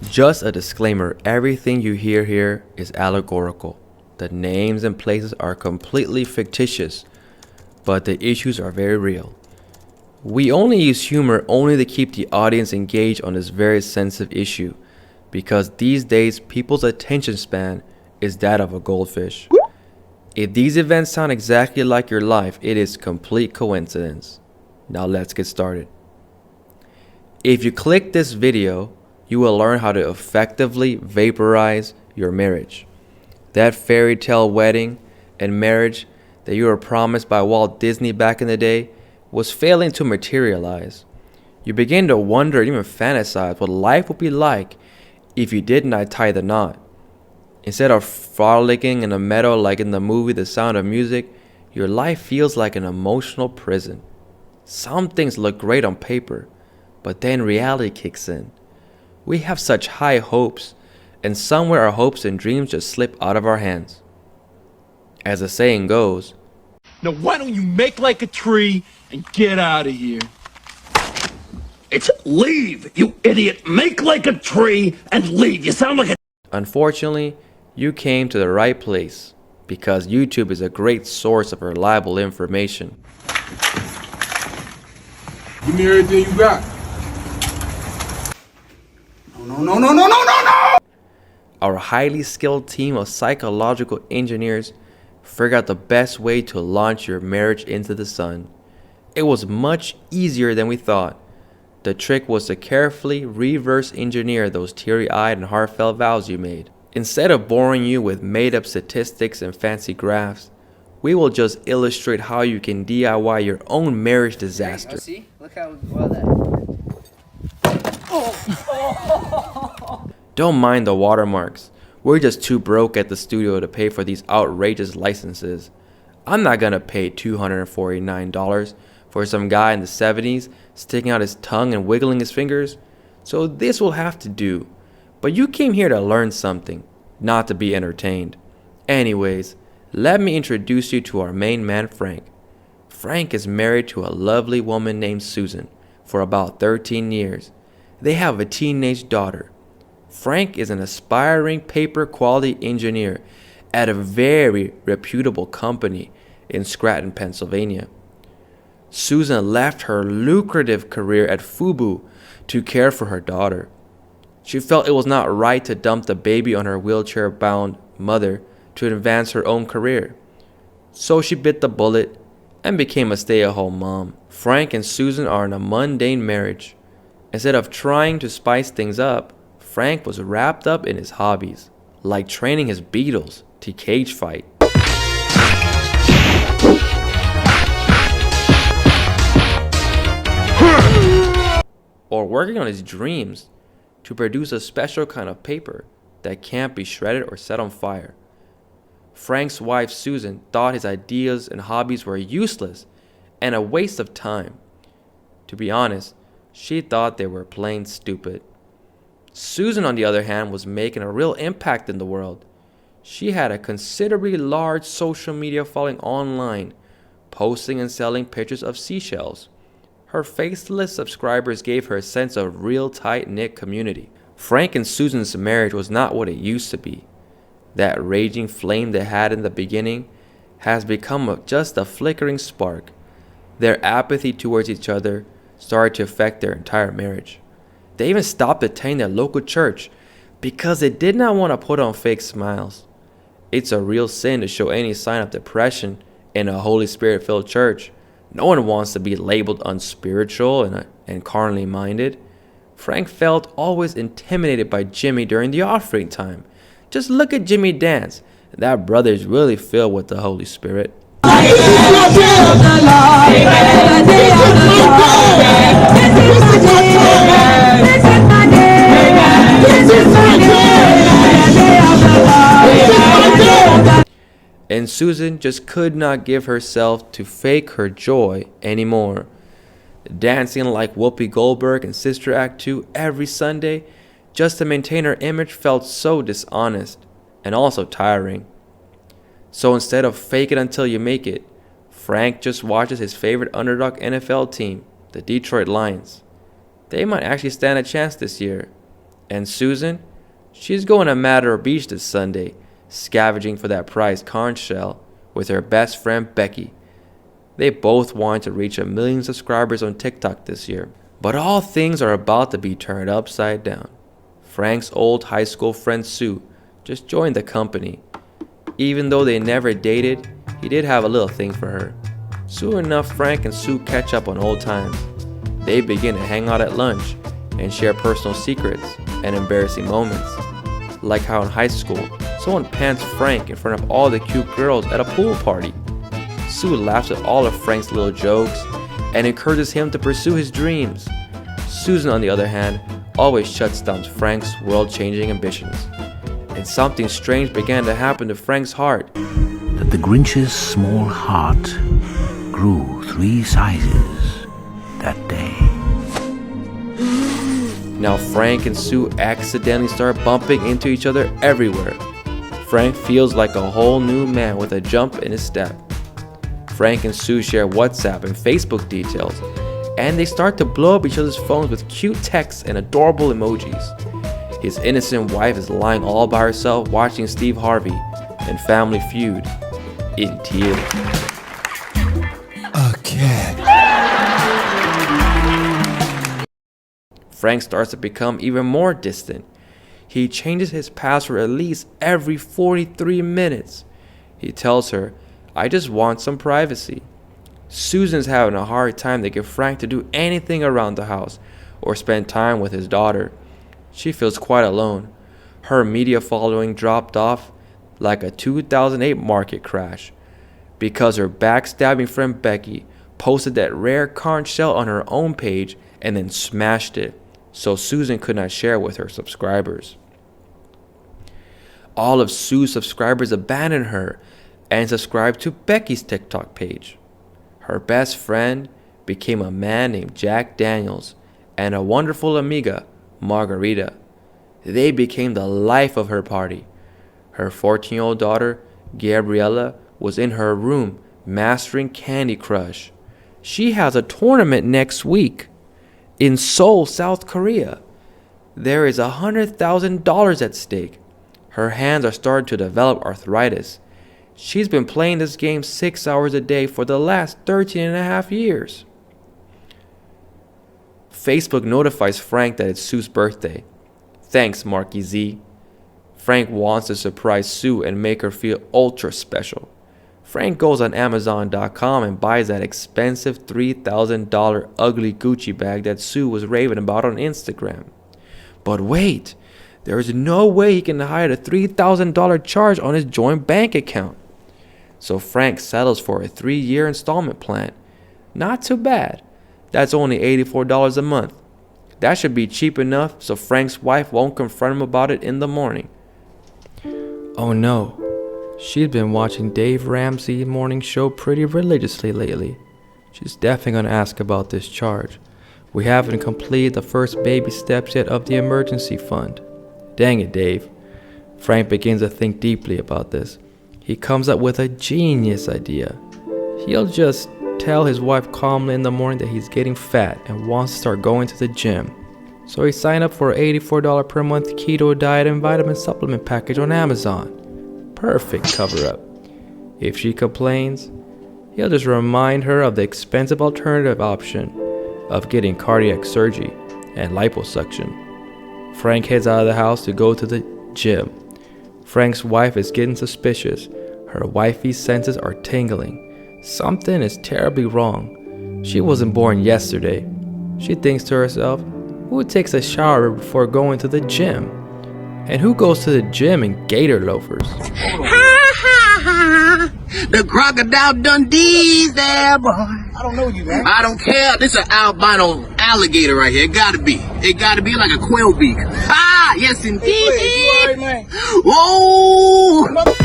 Just a disclaimer, everything you hear here is allegorical. The names and places are completely fictitious, but the issues are very real. We only use humor only to keep the audience engaged on this very sensitive issue, because these days people's attention span is that of a goldfish. If these events sound exactly like your life, it is complete coincidence. Now let's get started. If you click this video, you will learn how to effectively vaporize your marriage. That fairy tale wedding and marriage that you were promised by Walt Disney back in the day was failing to materialize. You begin to wonder and even fantasize what life would be like if you did not tie the knot. Instead of frolicking in a meadow like in the movie The Sound of Music, your life feels like an emotional prison. Some things look great on paper, but then reality kicks in. We have such high hopes, and somewhere our hopes and dreams just slip out of our hands. As the saying goes, now why don't you make like a tree and get out of here? It's leave, you idiot. Make like a tree and leave. You sound like a... unfortunately, you came to the right place, because YouTube is a great source of reliable information. Give me everything you got. No. Our highly skilled team of psychological engineers figured out the best way to launch your marriage into the sun. It was much easier than we thought. The trick was to carefully reverse engineer those teary-eyed and heartfelt vows you made. Instead of boring you with made-up statistics and fancy graphs, we will just illustrate how you can DIY your own marriage disaster. Oh, see? Look how well that... Don't mind the watermarks. We're just too broke at the studio to pay for these outrageous licenses. I'm not gonna pay $249 for some guy in the 70s sticking out his tongue and wiggling his fingers. So this will have to do. But you came here to learn something, not to be entertained. Anyways, let me introduce you to our main man, Frank. Frank is married to a lovely woman named Susan for about 13 years. They have a teenage daughter. Frank is an aspiring paper quality engineer at a very reputable company in Scranton, Pennsylvania. Susan left her lucrative career at Fubu to care for her daughter. She felt it was not right to dump the baby on her wheelchair-bound mother to advance her own career. So she bit the bullet and became a stay-at-home mom. Frank and Susan are in a mundane marriage. Instead of trying to spice things up, Frank was wrapped up in his hobbies, like training his beetles to cage fight. Or working on his dreams to produce a special kind of paper that can't be shredded or set on fire. Frank's wife Susan thought his ideas and hobbies were useless and a waste of time. To be honest, she thought they were plain stupid. Susan, on the other hand, was making a real impact in the world. She had a considerably large social media following online, posting and selling pictures of seashells. Her faithless subscribers gave her a sense of real tight-knit community. Frank and Susan's marriage was not what it used to be. That raging flame they had in the beginning has become just a flickering spark. Their apathy towards each other started to affect their entire marriage. They even stopped attending their local church because they did not want to put on fake smiles. It's a real sin to show any sign of depression in a Holy Spirit-filled church. No one wants to be labeled unspiritual and carnally minded. Frank felt always intimidated by Jimmy during the offering time. Just look at Jimmy dance. That brother is really filled with the Holy Spirit. And Susan just could not give herself to fake her joy anymore. Dancing like Whoopi Goldberg in Sister Act 2 every Sunday just to maintain her image felt so dishonest and also tiring. So instead of fake it until you make it, Frank just watches his favorite underdog NFL team, the Detroit Lions. They might actually stand a chance this year. And Susan? She's going to Matador Beach this Sunday, scavenging for that prized conch shell with her best friend Becky. They both want to reach 1 million subscribers on TikTok this year. But all things are about to be turned upside down. Frank's old high school friend Sue just joined the company. Even though they never dated, he did have a little thing for her. Soon enough, Frank and Sue catch up on old times. They begin to hang out at lunch and share personal secrets and embarrassing moments. Like how in high school, someone pants Frank in front of all the cute girls at a pool party. Sue laughs at all of Frank's little jokes and encourages him to pursue his dreams. Susan, on the other hand, always shuts down Frank's world-changing ambitions. And something strange began to happen to Frank's heart. That the Grinch's small heart grew 3 sizes that day. Now Frank and Sue accidentally start bumping into each other everywhere. Frank feels like a whole new man with a jump in his step. Frank and Sue share WhatsApp and Facebook details, and they start to blow up each other's phones with cute texts and adorable emojis. His innocent wife is lying all by herself watching Steve Harvey and Family Feud in tears. Okay. Frank starts to become even more distant. He changes his password at least every 43 minutes. He tells her, "I just want some privacy." Susan's having a hard time to get Frank to do anything around the house or spend time with his daughter. She feels quite alone. Her media following dropped off like a 2008 market crash because her backstabbing friend Becky posted that rare conch shell on her own page and then smashed it, so Susan could not share with her subscribers. All of Sue's subscribers abandoned her and subscribed to Becky's TikTok page. Her best friend became a man named Jack Daniels and a wonderful amiga, Margarita. They became the life of her party. Her 14-year-old daughter, Gabriella, was in her room mastering Candy Crush. She has a tournament next week in Seoul, South Korea. There is $100,000 at stake. Her hands are starting to develop arthritis. She's been playing this game 6 hours a day for the last 13 and a half years. Facebook notifies Frank that it's Sue's birthday. Thanks, Marky Z. Frank wants to surprise Sue and make her feel ultra special. Frank goes on Amazon.com and buys that expensive $3,000 ugly Gucci bag that Sue was raving about on Instagram. But wait, there is no way he can hide a $3,000 charge on his joint bank account. So Frank settles for a 3-year installment plan. Not too bad. That's only $84 a month. That should be cheap enough so Frank's wife won't confront him about it in the morning. Oh no. She'd been watching Dave Ramsey's morning show pretty religiously lately. She's definitely going to ask about this charge. We haven't completed the first baby steps yet of the emergency fund. Dang it, Dave. Frank begins to think deeply about this. He comes up with a genius idea. He'll just tell his wife calmly in the morning that he's getting fat and wants to start going to the gym. So he signed up for an $84 per month keto diet and vitamin supplement package on Amazon. Perfect cover-up. If she complains, he'll just remind her of the expensive alternative option of getting cardiac surgery and liposuction. Frank heads out of the house to go to the gym. Frank's wife is getting suspicious. Her wifey's senses are tingling. Something is terribly wrong. She wasn't born yesterday. She thinks to herself, who takes a shower before going to the gym? And who goes to the gym in gator loafers? The crocodile Dundee's there, boy. I don't know you, man. I don't care. This is an albino alligator right here. It gotta be. It gotta be like a quail beak. Ah, yes indeed. Hey, you all right, man? Whoa!